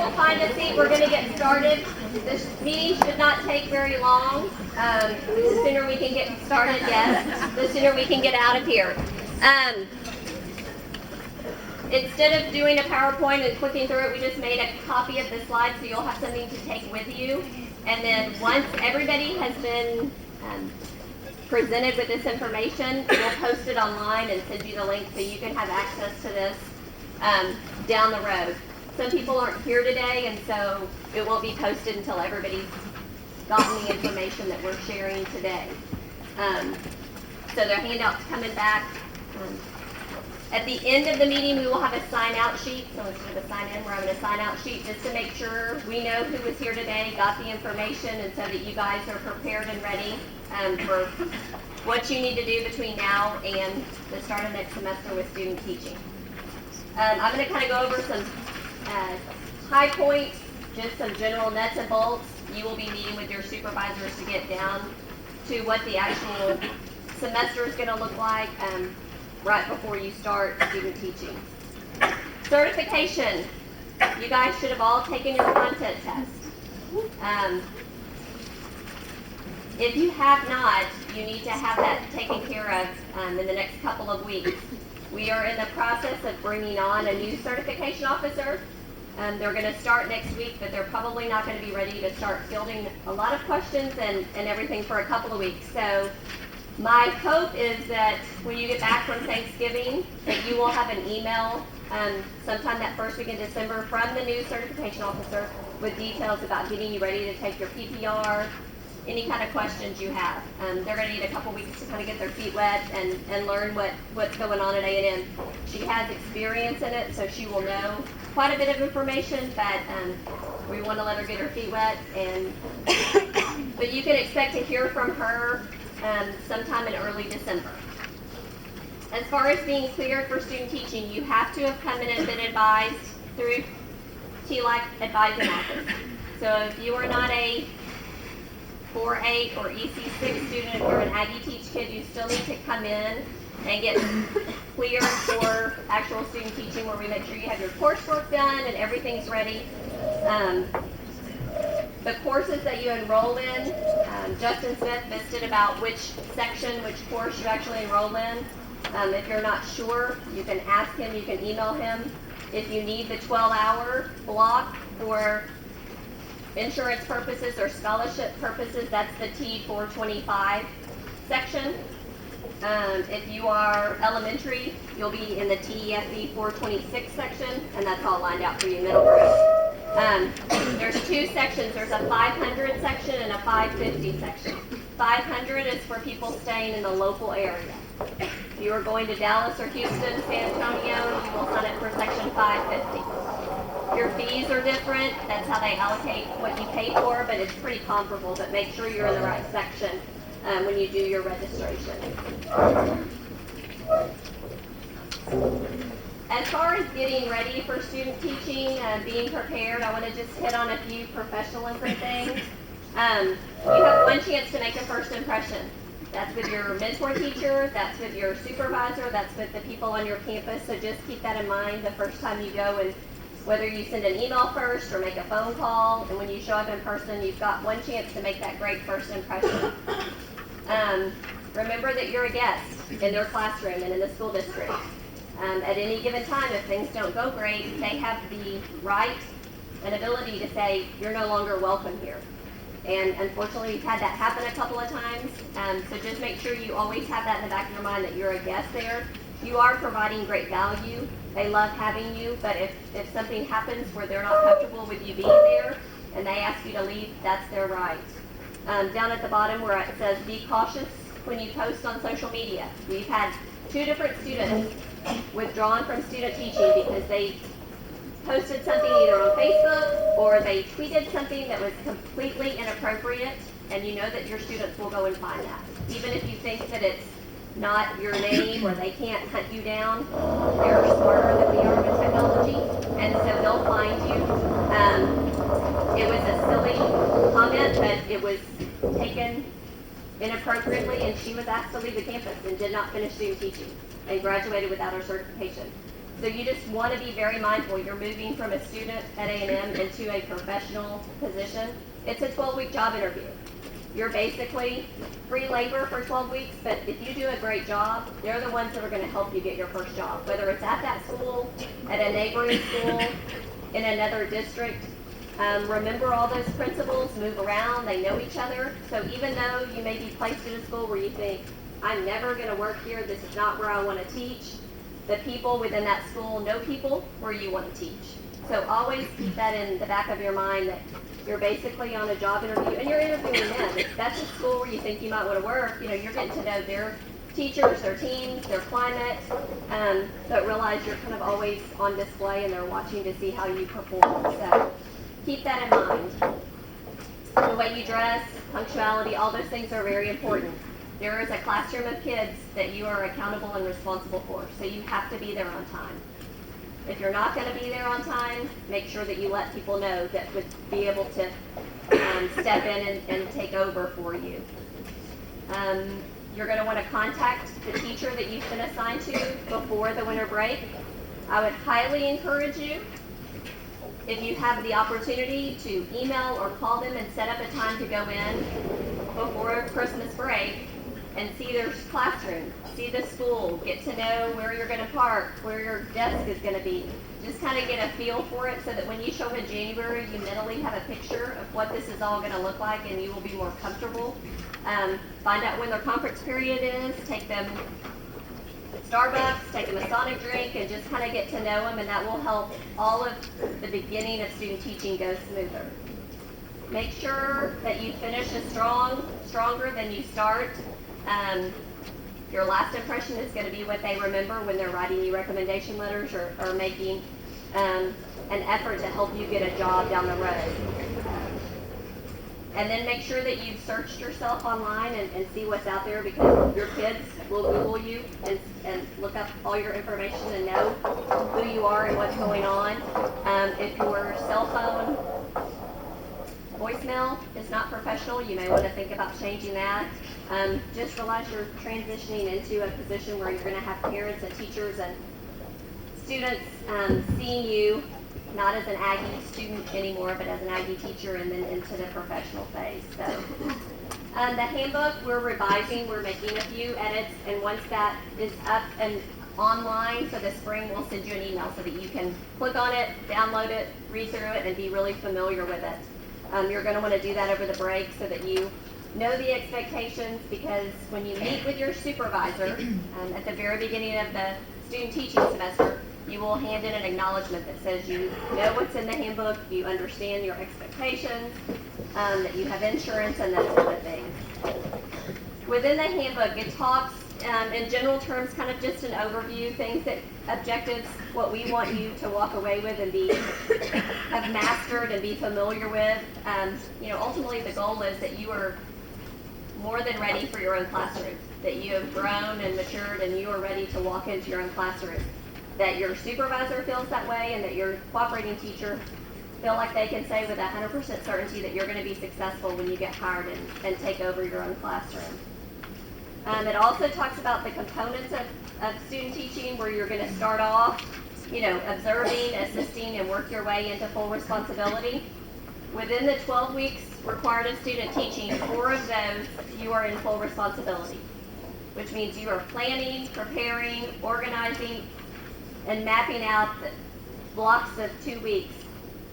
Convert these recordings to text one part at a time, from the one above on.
will find a seat. We're going to get started. This meeting should not take very long. The sooner we can get started, yes, the sooner we can get out of here. Instead of doing a PowerPoint and clicking through it, we just made a copy of the slides so you'll have something to take with you. And then once everybody has been presented with this information, we'll post it online and send you the link so you can have access to this down the road. Some people aren't here today, and so it won't be posted until everybody's gotten the information that we're sharing today. So the handout's coming back. At the end of the meeting, we will have a sign-out sheet. So instead of a sign-in, we're having a sign-out sheet just to make sure we know who was here today, got the information, and so that you guys are prepared and ready for what you need to do between now and the start of next semester with student teaching. I'm going to kind of go over some high points, just some general nuts and bolts. You will be meeting with your supervisors to get down to what the actual semester is going to look like right before you start student teaching. Certification. You guys should have all taken your content test. If you have not, you need to have that taken care of in the next couple of weeks. We are in the process of bringing on a new certification officer. They're going to start next week, but they're probably not going to be ready to start fielding a lot of questions and everything for a couple of weeks. So my hope is that when you get back from Thanksgiving, that you will have an email sometime that first week in December from the new certification officer with details about getting you ready to take your PPR, any kind of questions you have. They're going to need a couple weeks to kind of get their feet wet and learn what's going on at A&M. She has experience in it, so she will know quite a bit of information, but we want to let her get her feet wet. But you can expect to hear from her sometime in early December. As far as being cleared for student teaching, you have to have come in and been advised through TLAC advising office. So if you are not a 4-8 or EC6 student, if you're an Aggie Teach kid, you still need to come in and get cleared for actual student teaching, where we make sure you have your coursework done and everything's ready. The courses that you enroll in, Justin Smith listed about which section, which course you actually enroll in. If you're not sure, you can ask him, you can email him. If you need the 12-hour block for insurance purposes or scholarship purposes, that's the T425 section. If you are elementary, you'll be in the TEFE 426 section, and that's all lined out for you middle grade. There's two sections. There's a 500 section and a 550 section. 500 is for people staying in the local area. If you are going to Dallas or Houston, San Antonio, you will sign up for section 550. Your fees are different. That's how they allocate what you pay for, but it's pretty comparable. But make sure you're in the right section when you do your registration. As far as getting ready for student teaching and being prepared, I want to just hit on a few professionalism things. You have one chance to make a first impression. That's with your mentor teacher, that's with your supervisor, that's with the people on your campus. So just keep that in mind the first time you go, and whether you send an email first or make a phone call, and when you show up in person, you've got one chance to make that great first impression. Remember that you're a guest in their classroom and in the school district. At any given time, if things don't go great, they have the right and ability to say, you're no longer welcome here. And unfortunately, we've had that happen a couple of times. So just make sure you always have that in the back of your mind, that you're a guest there. You are providing great value. They love having you, but if something happens where they're not comfortable with you being there and they ask you to leave, that's their right. Down at the bottom where it says be cautious when you post on social media. We've had 2 different students withdrawn from student teaching because they posted something either on Facebook or they tweeted something that was completely inappropriate, and you know that your students will go and find that. Even if you think that it's not your name or they can't hunt you down, they're smarter than we are with technology, and so they'll find you. It was a silly comment, but it was taken inappropriately, and she was asked to leave the campus and did not finish student teaching and graduated without her certification. So you just want to be very mindful. You're moving from a student at A&M into a professional position. It's a 12-week job interview. You're basically free labor for 12 weeks, but if you do a great job, they're the ones that are going to help you get your first job, whether it's at that school, at a neighboring school, in another district. Remember all those principals, move around, they know each other. So even though you may be placed in a school where you think, I'm never going to work here, this is not where I want to teach, the people within that school know people where you want to teach. So always keep that in the back of your mind that you're basically on a job interview and you're interviewing them. If that's a school where you think you might want to work, you know, you're getting to know their teachers, their teams, their climate, but realize you're kind of always on display and they're watching to see how you perform. So keep that in mind. The way you dress, punctuality, all those things are very important. There is a classroom of kids that you are accountable and responsible for, so you have to be there on time. If you're not going to be there on time, make sure that you let people know that would be able to step in and take over for you. You're going to want to contact the teacher that you've been assigned to before the winter break. I would highly encourage you, if you have the opportunity, to email or call them and set up a time to go in before Christmas break and see their classroom, see the school, get to know where you're going to park, where your desk is going to be. Just kind of get a feel for it so that when you show up in January, you mentally have a picture of what this is all going to look like and you will be more comfortable. Find out when their conference period is, take them to Starbucks, take them a Sonic drink, and just kind of get to know them, and that will help all of the beginning of student teaching go smoother. Make sure that you finish stronger than you start. Your last impression is going to be what they remember when they're writing you recommendation letters or making an effort to help you get a job down the road. And then make sure that you've searched yourself online and see what's out there, because your kids will Google you and look up all your information and know who you are and what's going on. If your cell phone voicemail is not professional, you may want to think about changing that. Just realize you're transitioning into a position where you're going to have parents and teachers and students seeing you not as an Aggie student anymore, but as an Aggie teacher, and then into the professional phase. So the handbook, we're revising, we're making a few edits, and once that is up and online for the spring, we'll send you an email so that you can click on it, download it, read through it, and be really familiar with it. You're going to want to do that over the break so that you know the expectations, because when you meet with your supervisor at the very beginning of the student teaching semester, you will hand in an acknowledgement that says you know what's in the handbook, you understand your expectations, that you have insurance, and those sort of things. Within the handbook, it talks in general terms, kind of just an overview, things that objectives, what we want you to walk away with and have mastered and be familiar with. Ultimately the goal is that you are more than ready for your own classroom, that you have grown and matured and you are ready to walk into your own classroom, that your supervisor feels that way, and that your cooperating teacher feel like they can say with 100% certainty that you're going to be successful when you get hired and take over your own classroom. It also talks about the components of student teaching, where you're going to start off, observing, assisting, and work your way into full responsibility. Within the 12 weeks required of student teaching, 4 of those you are in full responsibility, which means you are planning, preparing, organizing, and mapping out the blocks of 2 weeks.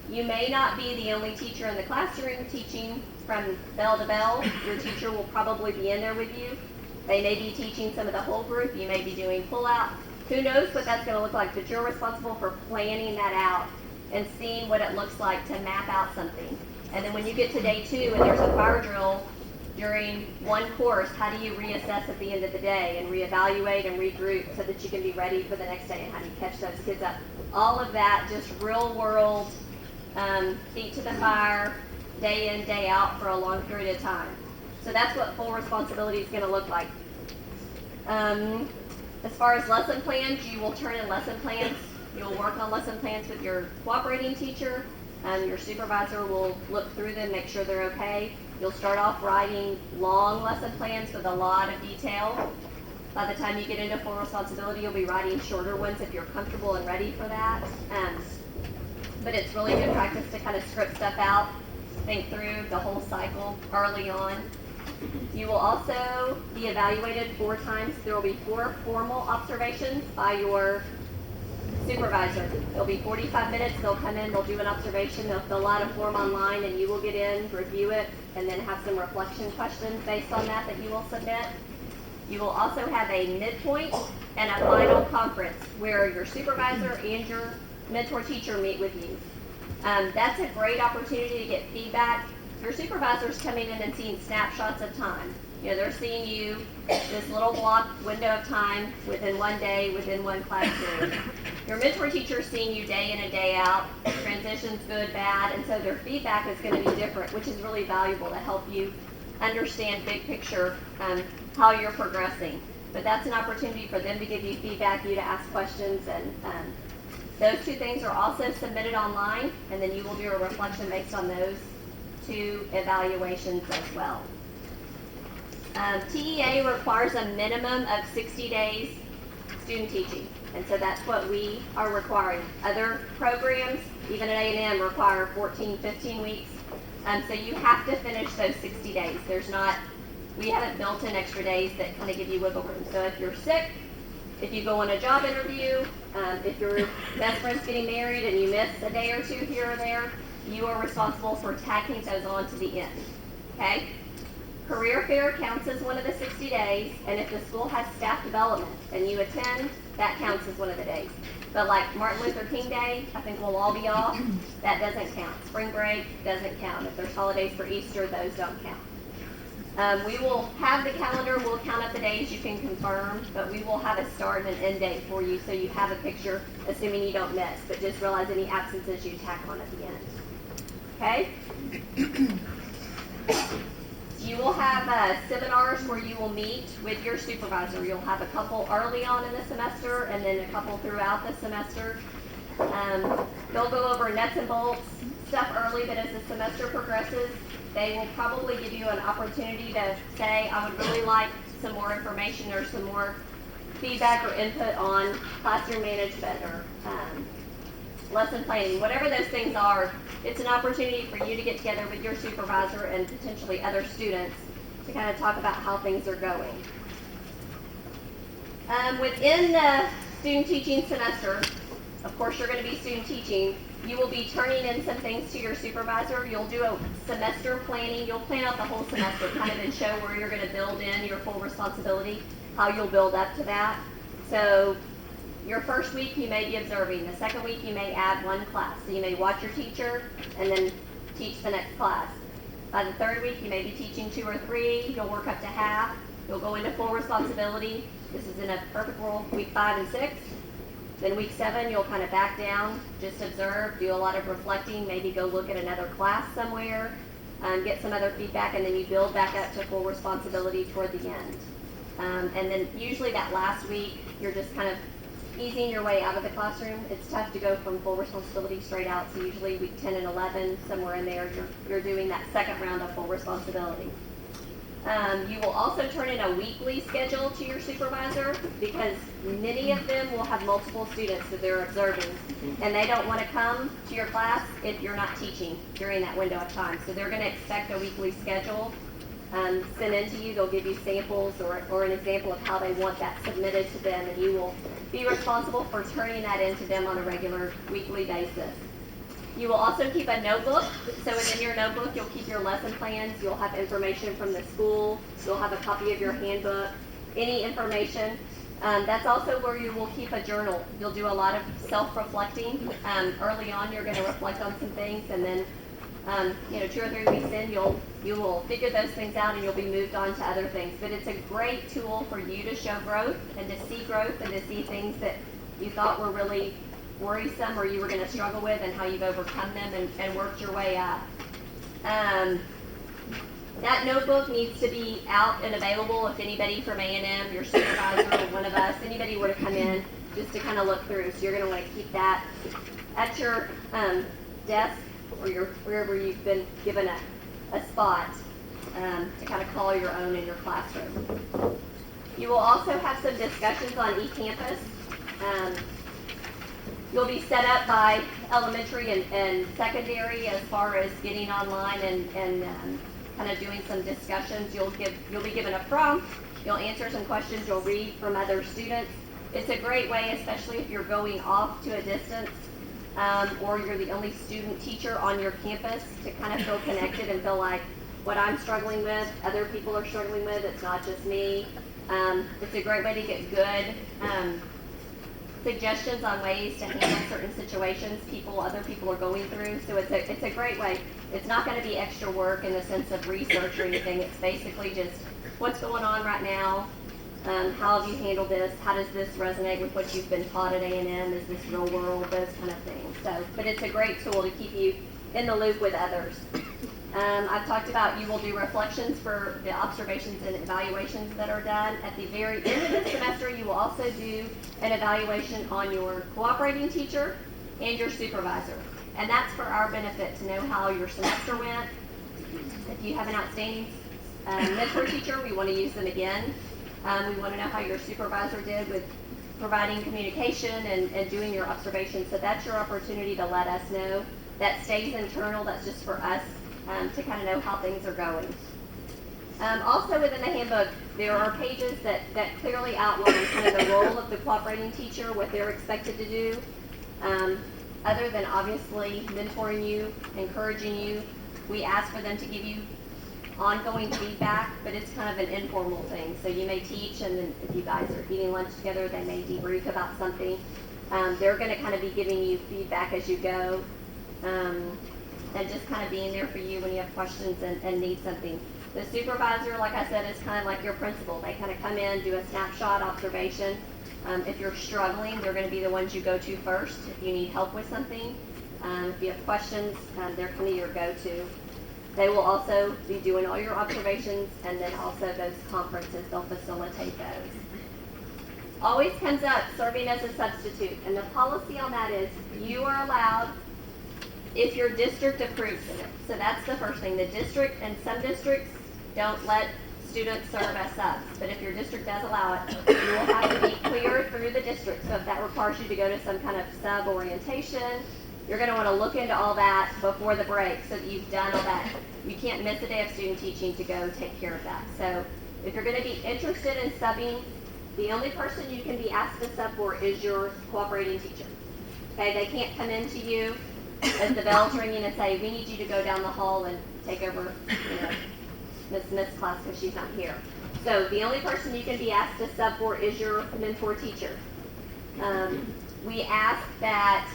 You may not be the only teacher in the classroom teaching from bell to bell. Your teacher will probably be in there with you. They may be teaching some of the whole group. You may be doing pull-out. Who knows what that's going to look like, but you're responsible for planning that out and seeing what it looks like to map out something. And then when you get to day 2 and there's a fire drill during one course, how do you reassess at the end of the day and reevaluate and regroup so that you can be ready for the next day, and how do you catch those kids up? All of that, just real world, feet to the fire, day in, day out for a long period of time. So that's what full responsibility is going to look like. As far as lesson plans, you will turn in lesson plans. You'll work on lesson plans with your cooperating teacher. Your supervisor will look through them, make sure they're okay. You'll start off writing long lesson plans with a lot of detail. By the time you get into full responsibility, you'll be writing shorter ones if you're comfortable and ready for that. But it's really good practice to kind of script stuff out, think through the whole cycle early on. You will also be evaluated 4 times. There will be 4 formal observations by your supervisor. It'll be 45 minutes. They'll come in, they'll do an observation, they'll fill out a form online, and you will get in, review it, and then have some reflection questions based on that you will submit. You will also have a midpoint and a final conference where your supervisor and your mentor teacher meet with you. That's a great opportunity to get feedback. Your supervisor's coming in and seeing snapshots of time. You know, they're seeing you this little block window of time within one day, within one class period. Your mentor teacher is seeing you day in and day out, transitions, good, bad, and so their feedback is going to be different, which is really valuable to help you understand big picture how you're progressing. But that's an opportunity for them to give you feedback, you to ask questions, and those 2 things are also submitted online, and then you will do a reflection based on those 2 evaluations as well. TEA requires a minimum of 60 days student teaching, and so that's what we are requiring. Other programs, even at A&M, require 14, 15 weeks, so you have to finish those 60 days. We haven't built in extra days that kind of give you wiggle room. So if you're sick, if you go on a job interview, if your best friend's getting married and you miss a day or 2 here or there, you are responsible for tacking those on to the end, okay? Career fair counts as one of the 60 days, and if the school has staff development and you attend, that counts as one of the days. But like Martin Luther King Day, I think we'll all be off, that doesn't count. Spring break doesn't count. If there's holidays for Easter, those don't count. We will have the calendar, we'll count up the days you can confirm, but we will have a start and an end date for you so you have a picture, assuming you don't miss, but just realize any absences you tack on at the end. Okay? You will have seminars where you will meet with your supervisor. You'll have a couple early on in the semester and then a couple throughout the semester. They'll go over nuts and bolts stuff early, but as the semester progresses, they will probably give you an opportunity to say, I would really like some more information or some more feedback or input on classroom management or lesson planning, whatever those things are. It's an opportunity for you to get together with your supervisor and potentially other students to kind of talk about how things are going. Within the student teaching semester, of course you're going to be student teaching, you will be turning in some things to your supervisor. You'll do a semester planning. You'll plan out the whole semester kind of and show where you're going to build in your full responsibility, how you'll build up to that. So your first week you may be observing. The second week you may add 1 class. So you may watch your teacher and then teach the next class. By the 3rd week you may be teaching 2 or 3. You'll work up to half. You'll go into full responsibility. This is in a perfect world, week 5 and 6. Then week 7 you'll kind of back down, just observe, do a lot of reflecting, maybe go look at another class somewhere, get some other feedback, and then you build back up to full responsibility toward the end. And then usually that last week you're just kind of easing your way out of the classroom. It's tough to go from full responsibility straight out, so usually week 10 and 11, somewhere in there, you're doing that second round of full responsibility. You will also turn in a weekly schedule to your supervisor because many of them will have multiple students that they're observing, and they don't want to come to your class if you're not teaching during that window of time. So they're going to expect a weekly schedule sent in to you. They'll give you samples or an example of how they want that submitted to them, and you will be responsible for turning that into them on a regular weekly basis. You will also keep a notebook. So within your notebook, you'll keep your lesson plans. You'll have information from the school. You'll have a copy of your handbook, any information. That's also where you will keep a journal. You'll do a lot of self-reflecting. Early on, you're going to reflect on some things, and then 2 or 3 weeks in, you will figure those things out, and you'll be moved on to other things. But it's a great tool for you to show growth and to see growth and to see things that you thought were really worrisome or you were going to struggle with and how you've overcome them and worked your way up. That notebook needs to be out and available if anybody from A&M, your supervisor, or one of us, anybody were to come in just to kind of look through. So you're going to want to keep that at your desk or wherever you've been given a spot to kind of call your own in your classroom. You will also have some discussions on eCampus. You'll be set up by elementary and secondary as far as getting online and kind of doing some discussions. You'll be given a prompt. You'll answer some questions. You'll read from other students. It's a great way, especially if you're going off to a distance or you're the only student teacher on your campus, to kind of feel connected and feel like what I'm struggling with, other people are struggling with. It's not just me. It's a great way to get good suggestions on ways to handle certain situations other people are going through. So it's a great way. It's not going to be extra work in the sense of research or anything. It's basically just what's going on right now. How have you handled this? How does this resonate with what you've been taught at A&M? Is this real world? Those kind of things. But it's a great tool to keep you in the loop with others. I've talked about you will do reflections for the observations and evaluations that are done. At the very end of the semester, you will also do an evaluation on your cooperating teacher and your supervisor. And that's for our benefit, to know how your semester went. If you have an outstanding mentor teacher, we want to use them again. We want to know how your supervisor did with providing communication and doing your observations. So that's your opportunity to let us know. That stays internal. That's just for us to kind of know how things are going. Also within the handbook, there are pages that clearly outline kind of the role of the cooperating teacher, what they're expected to do. Other than obviously mentoring you, encouraging you, we ask for them to give you ongoing feedback, but it's kind of an informal thing. So you may teach, and then if you guys are eating lunch together, they may debrief about something. They're going to kind of be giving you feedback as you go, and just kind of being there for you when you have questions and need something. The supervisor, like I said, is kind of like your principal. They kind of come in, do a snapshot observation. If you're struggling, they're going to be the ones you go to first. If you need help with something, if you have questions, they're kind of your go-to. They will also be doing all your observations, and then also those conferences, they'll facilitate those. Always comes up serving as a substitute, and the policy on that is you are allowed if your district approves of it. So that's the first thing. The district and some districts don't let students serve as subs, but if your district does allow it, you will have to be cleared through the district. So if that requires you to go to some kind of sub orientation, you're going to want to look into all that before the break so that you've done all that. You can't miss a day of student teaching to go take care of that. So if you're going to be interested in subbing, the only person you can be asked to sub for is your cooperating teacher. Okay, they can't come into you as the bell's ringing and say, we need you to go down the hall and take over, Miss class because she's not here. So the only person you can be asked to sub for is your mentor teacher. We ask that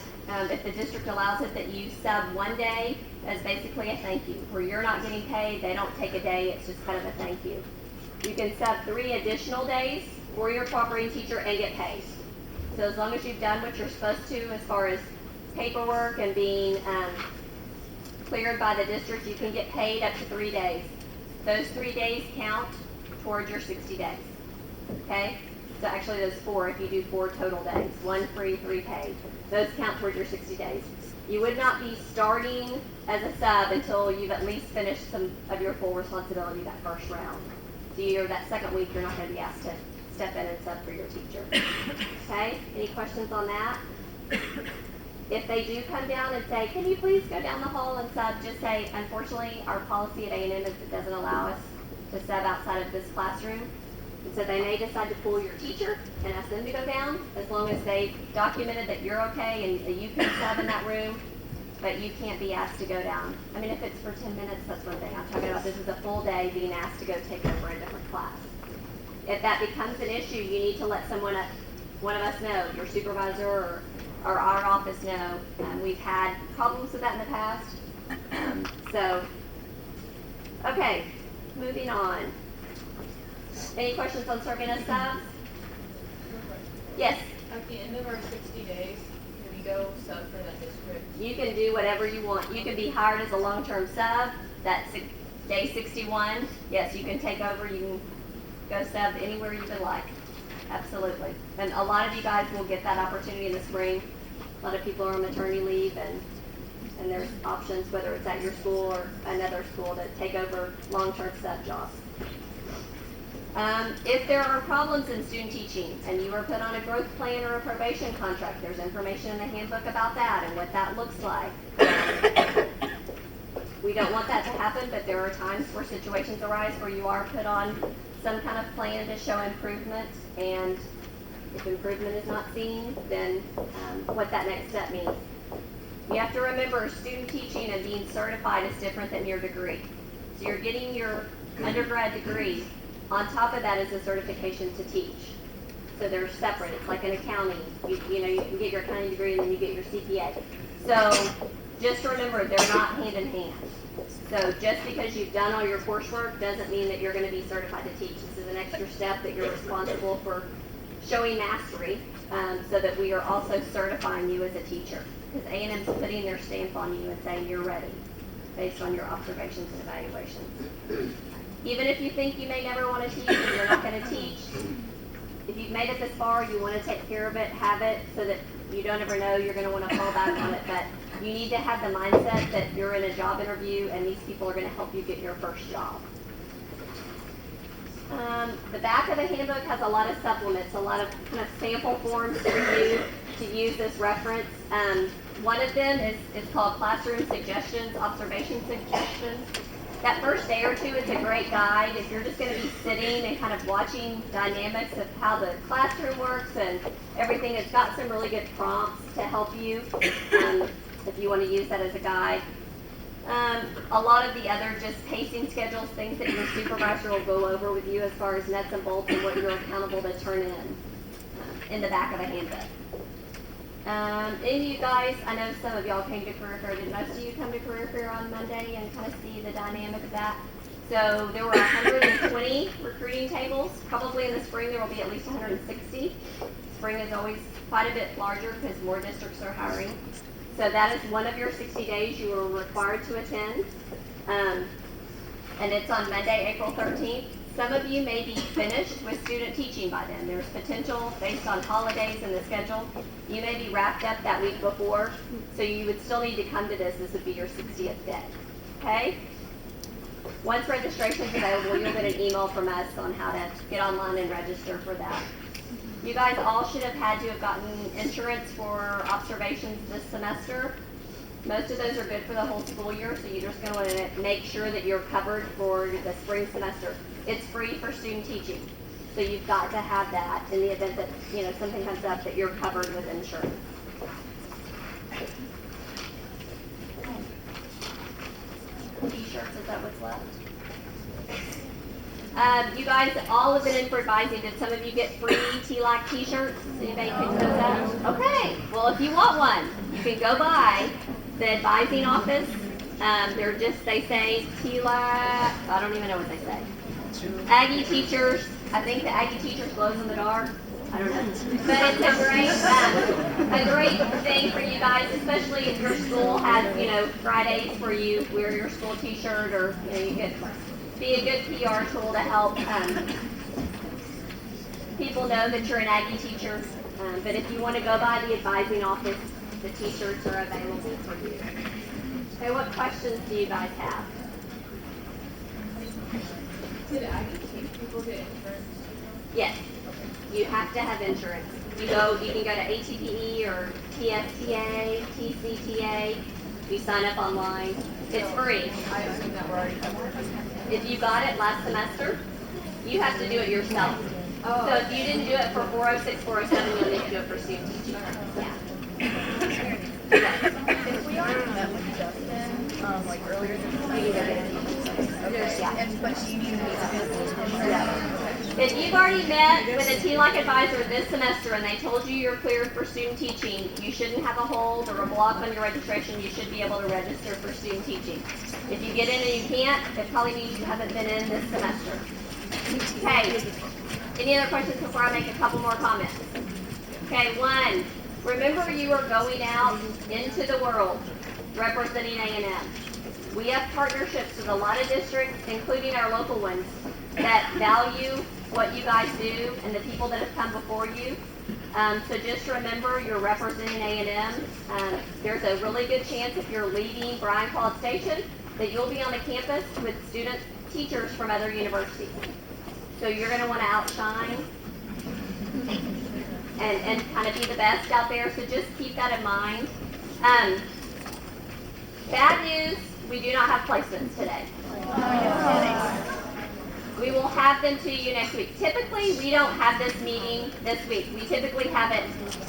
if the district allows it, that you sub one day as basically a thank you. Where you're not getting paid, they don't take a day, it's just kind of a thank you. You can sub 3 additional days for your cooperating teacher and get paid. So as long as you've done what you're supposed to as far as paperwork and being cleared by the district, you can get paid up to 3 days. Those 3 days count towards your 60 days. Okay? So actually those 4 if you do 4 total days. 1 free, 3 paid. Those count towards your 60 days. You would not be starting as a sub until you've at least finished some of your full responsibility that first round. So that second week, you're not going to be asked to step in and sub for your teacher. Okay? Any questions on that? If they do come down and say, can you please go down the hall and sub, just say, unfortunately, our policy at A&M is it doesn't allow us to sub outside of this classroom. And so they may decide to pull your teacher and ask them to go down, as long as they documented that you're okay and that you can sub in that room, but you can't be asked to go down. I mean, if it's for 10 minutes, that's one thing. I'm talking about this is a full day being asked to go take over a different class. If that becomes an issue, you need to let one of us know, your supervisor or our office know. We've had problems with that in the past. Okay, moving on. Any questions on serving as subs? Yes? At the end of our 60 days, can we go sub for that district? You can do whatever you want. You can be hired as a long-term sub. That's day 61. Yes, you can take over. You can go sub anywhere you would like. Absolutely. And a lot of you guys will get that opportunity in the spring. A lot of people are on maternity leave, and there's options, whether it's at your school or another school, to take over long-term sub jobs. If there are problems in student teaching and you are put on a growth plan or a probation contract, there's information in the handbook about that and what that looks like. We don't want that to happen, but there are times where situations arise where you are put on some kind of plan to show improvement, and if improvement is not seen, then what that next step means. You have to remember, student teaching and being certified is different than your degree. So you're getting your undergrad degree. On top of that is a certification to teach. So they're separate. It's like an accounting. You can get your accounting degree and then you get your CPA. So just remember, they're not hand in hand. So just because you've done all your coursework doesn't mean that you're going to be certified to teach. This is an extra step that you're responsible for showing mastery, so that we are also certifying you as a teacher. Because A&M's putting their stamp on you and saying you're ready based on your observations and evaluations. Even if you think you may never want to teach and you're not going to teach, if you've made it this far, you want to take care of it, have it, so that you don't ever know you're going to want to fall back on it. But you need to have the mindset that you're in a job interview and these people are going to help you get your first job. The back of the handbook has a lot of supplements, a lot of kind of sample forms to review to use this reference. One of them is called Classroom Suggestions, Observation Suggestions. That first day or two is a great guide. If you're just going to be sitting and kind of watching dynamics of how the classroom works and everything, it's got some really good prompts to help you if you want to use that as a guide. A lot of the other just pacing schedules, things that your supervisor will go over with you as far as nuts and bolts and what you're accountable to turn in the back of the handbook. And you guys, I know some of y'all came to career fair. Did most of you come to career fair on Monday and kind of see the dynamic of that? So there were 120 recruiting tables. Probably in the spring there will be at least 160. Spring is always quite a bit larger because more districts are hiring. So that is one of your 60 days you are required to attend. And it's on Monday, April 13th. Some of you may be finished with student teaching by then. There's potential based on holidays and the schedule. You may be wrapped up that week before, so you would still need to come to this. This would be your 60th day, okay? Once registration is available, you'll get an email from us on how to get online and register for that. You guys all should have had to have gotten insurance for observations this semester. Most of those are good for the whole school year, so you're just going to want to make sure that you're covered for the spring semester. It's free for student teaching, so you've got to have that in the event that something comes up that you're covered with insurance. T-shirts, is that what's left? You guys all have been in for advising. Did some of you get free TLAC T-shirts? Anybody pick those up? Okay. Well, if you want one, you can go by the advising office. They say TLAC. I don't even know what they say. Aggie teachers. I think the Aggie teachers glows in the dark. I don't know. But it's a great thing for you guys, especially if your school has, Fridays where you wear your school T-shirt, or you could be a good PR tool to help people know that you're an Aggie teacher. But if you want to go by the advising office, the T-shirts are available for you. Okay, what questions do you guys have? Did Aggie people get insurance? Yes, you have to have insurance. You can go to ATPE or TSTA, TCTA. You sign up online. It's free. I assume that we're already covered. If you got it last semester, you have to do it yourself. Oh. So if you didn't do it for 406, 407, you'll need to do it for student teaching. Yeah. If we already met with Justin, like earlier this week, but she needs If you've already met with a TLAC advisor this semester and they told you you're cleared for student teaching, you shouldn't have a hold or a block on your registration. You should be able to register for student teaching. If you get in and you can't, it probably means you haven't been in this semester. Okay. Any other questions before I make a couple more comments? Okay, one, remember you are going out into the world representing A&M. We have partnerships with a lot of districts, including our local ones, that value what you guys do and the people that have come before you. So just remember you're representing A&M. There's a really good chance if you're leaving Bryan Claude Station that you'll be on the campus with student teachers from other universities. So you're going to want to outshine and kind of be the best out there. So just keep that in mind. Bad news, we do not have placements today. We will have them to you next week. Typically, we don't have this meeting this week. We typically have it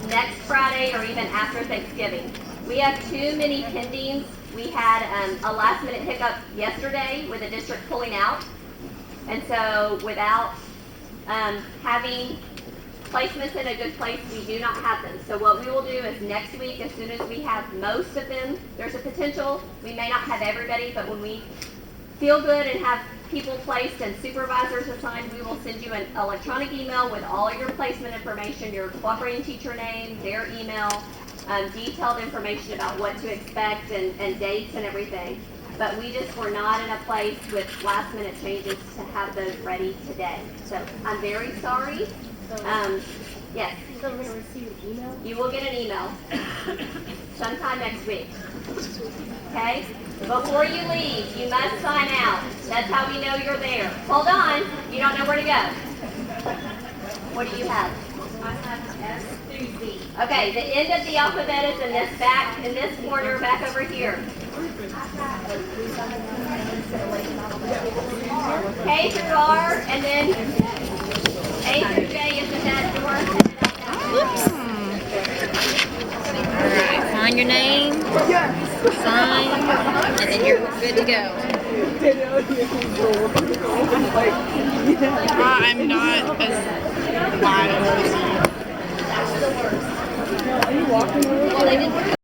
next Friday or even after Thanksgiving. We have too many pendings. We had a last minute hiccup yesterday with a district pulling out. And so without having placements in a good place, we do not have them. So what we will do is next week, as soon as we have most of them, there's a potential, we may not have everybody, but when we feel good and have people placed and supervisors assigned, we will send you an electronic email with all your placement information, your cooperating teacher name, their email, detailed information about what to expect and dates and everything. But we just were not in a place with last minute changes to have those ready today. So I'm very sorry. Yes. So we're going to receive an email? You will get an email sometime next week. Okay? Before you leave, you must sign out. That's how we know you're there. Hold on. You don't know where to go. What do you have? I have S through Z. Okay, the end of the alphabet is in this corner, back over here. K through R, and then A through J is in that door. Whoops. All right, find your name, sign, and then you're good to go. I'm not as live as you. Well, they didn't